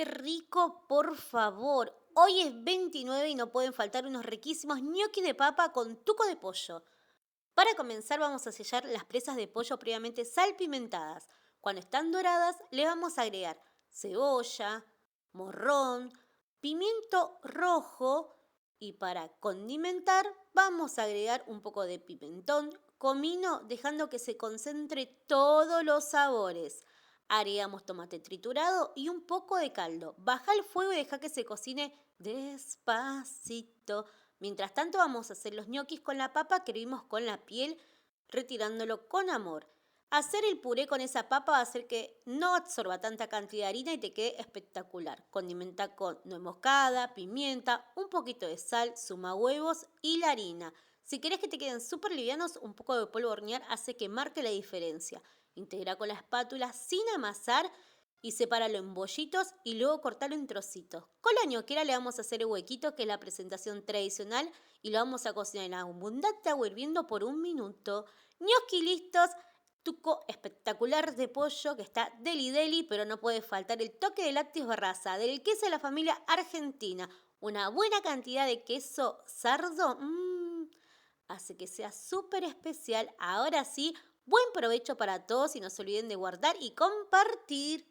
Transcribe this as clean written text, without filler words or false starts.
Qué rico, por favor. Hoy es 29 y no pueden faltar unos riquísimos ñoquis de papa con tuco de pollo. Para comenzar vamos a sellar las presas de pollo previamente salpimentadas. Cuando están doradas le vamos a agregar cebolla, morrón, pimiento rojo y para condimentar vamos a agregar un poco de pimentón, comino, dejando que se concentre todos los sabores. Agregamos tomate triturado y un poco de caldo. Baja el fuego y deja que se cocine despacito. Mientras tanto vamos a hacer los ñoquis con la papa que hervimos con la piel, retirándolo con amor. Hacer el puré con esa papa va a hacer que no absorba tanta cantidad de harina y te quede espectacular. Condimenta con nuez moscada, pimienta, un poquito de sal, suma huevos y la harina. Si querés que te queden súper livianos, un poco de polvo de hornear hace que marque la diferencia. Integra con la espátula sin amasar y sepáralo en bollitos y luego cortalo en trocitos. Con la ñoquera le vamos a hacer el huequito, que es la presentación tradicional, y lo vamos a cocinar en abundante agua hirviendo por 1 minuto. Ñoqui listos, tuco espectacular de pollo que está deli deli, pero no puede faltar el toque de lácteos Barraza, del queso de la familia argentina. Una buena cantidad de queso sardo, hace que sea súper especial. Ahora sí, buen provecho para todos y no se olviden de guardar y compartir.